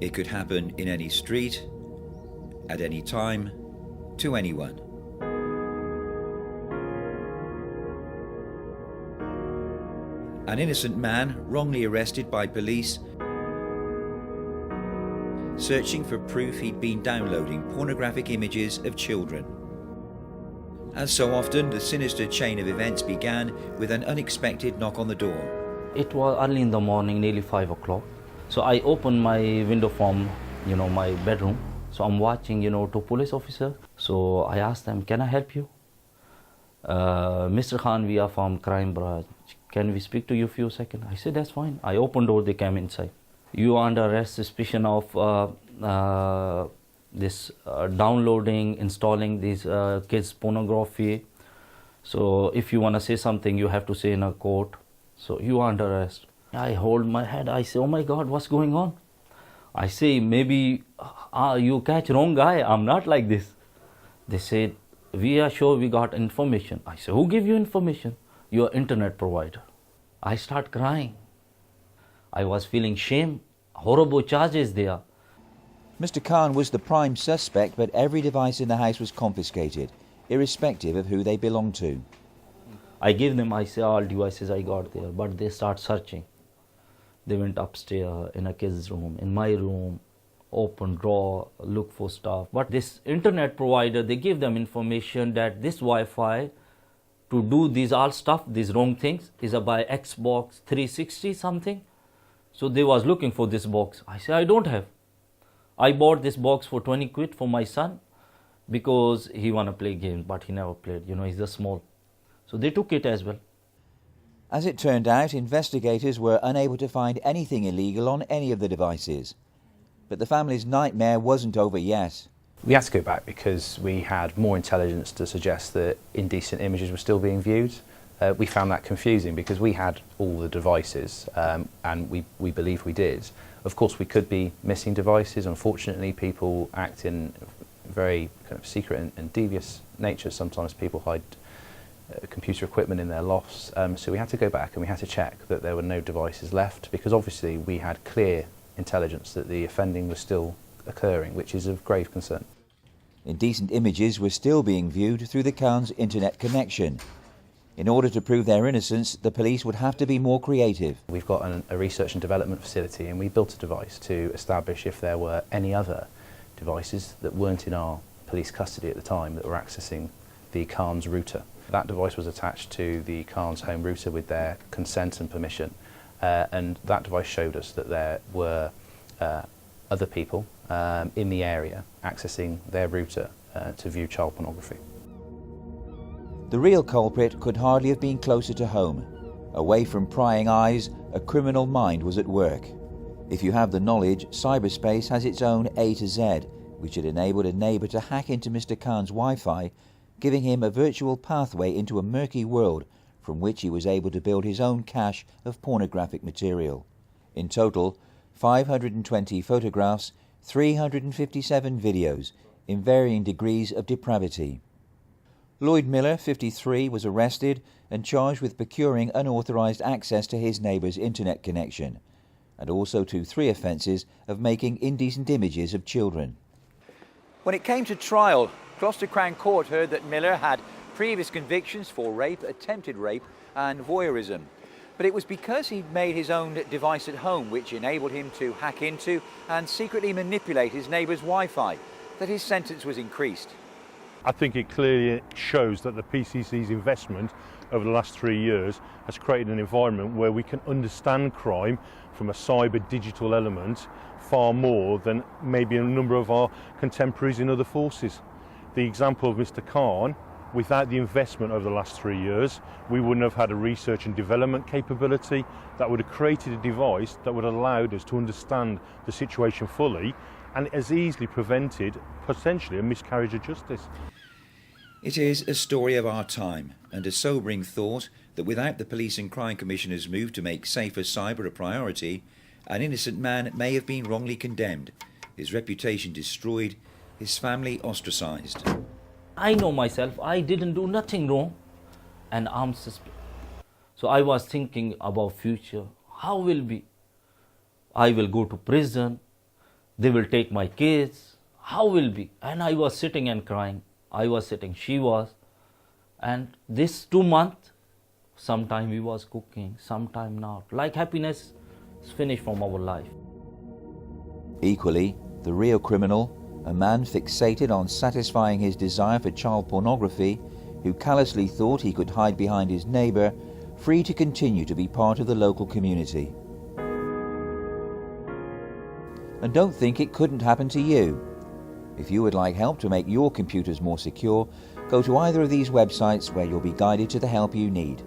It could happen in any street, at any time, to anyone. An innocent man wrongly arrested by police, searching for proof he'd been downloading pornographic images of children. As so often, the sinister chain of events began with an unexpected knock on the door. It was early in the morning, nearly 5 o'clock. So I opened my window from, my bedroom. So I'm watching, two police officers. So I asked them, can I help you? Mr. Khan, we are from crime branch. Can we speak to you a few seconds? I said, that's fine. I opened door, they came inside. You are under arrest, suspicion of downloading, installing these kids' pornography. So if you want to say something, you have to say in a court. So you are under arrest. I hold my head. I say, oh my God, what's going on? I say, maybe you catch wrong guy. I'm not like this. They said, we are sure we got information. I say, who gave you information? Your internet provider. I start crying. I was feeling shame. Horrible charges there. Mr. Khan was the prime suspect, but every device in the house was confiscated, irrespective of who they belonged to. I gave them, I say, all devices I got there, but they start searching. They went upstairs, in a kid's room, in my room, open drawer, look for stuff. But this internet provider, they give them information that this Wi-Fi, to do these all stuff, these wrong things, is by Xbox 360 something. So they was looking for this box. I say, I don't have. I bought this box for 20 quid for my son because he want to play games, but he never played. He's just small. So they took it as well. As it turned out, investigators were unable to find anything illegal on any of the devices. But the family's nightmare wasn't over yet. We had to go back because we had more intelligence to suggest that indecent images were still being viewed. We found that confusing because we had all the devices and we believe we did. Of course, we could be missing devices. Unfortunately, people act in very kind of secret and devious nature. Sometimes people hide computer equipment in their lofts. So we had to go back and we had to check that there were no devices left because obviously we had clear intelligence that the offending was still occurring, which is of grave concern. Indecent images were still being viewed through the Khan's internet connection. In order to prove their innocence, the police would have to be more creative. We've got a research and development facility and we built a device to establish if there were any other devices that weren't in our police custody at the time that were accessing the Khan's router. That device was attached to the Khan's home router with their consent and permission, and that device showed us that there were other people in the area accessing their router to view child pornography. The real culprit could hardly have been closer to home. Away from prying eyes, a criminal mind was at work. If you have the knowledge, cyberspace has its own A to Z, which had enabled a neighbour to hack into Mr. Khan's Wi-Fi, giving him a virtual pathway into a murky world from which he was able to build his own cache of pornographic material. In total, 520 photographs, 357 videos, in varying degrees of depravity. Lloyd Miller, 53, was arrested and charged with procuring unauthorised access to his neighbour's internet connection, and also to 3 offences of making indecent images of children. When it came to trial, Gloucester Crown Court heard that Miller had previous convictions for rape, attempted rape and voyeurism. But it was because he'd made his own device at home which enabled him to hack into and secretly manipulate his neighbour's Wi-Fi that his sentence was increased. I think it clearly shows that the PCC's investment over the last 3 years has created an environment where we can understand crime from a cyber digital element far more than maybe a number of our contemporaries in other forces. The example of Mr. Khan, without the investment over the last 3 years, we wouldn't have had a research and development capability that would have created a device that would have allowed us to understand the situation fully, and it has easily prevented potentially a miscarriage of justice. It is a story of our time and a sobering thought that without the Police and Crime Commissioner's move to make safer cyber a priority, an innocent man may have been wrongly condemned, his reputation destroyed, his family ostracised. I know myself, I didn't do nothing wrong and I'm suspect. So I was thinking about future, how will be? I will go to prison, They will take my kids. How will be? And I was sitting and crying. I was sitting, she was. And this 2 months, sometime we was cooking, sometime not. Like happiness is finished from our life. Equally, the real criminal, a man fixated on satisfying his desire for child pornography, who callously thought he could hide behind his neighbour, free to continue to be part of the local community. And don't think it couldn't happen to you. If you would like help to make your computers more secure, go to either of these websites where you'll be guided to the help you need.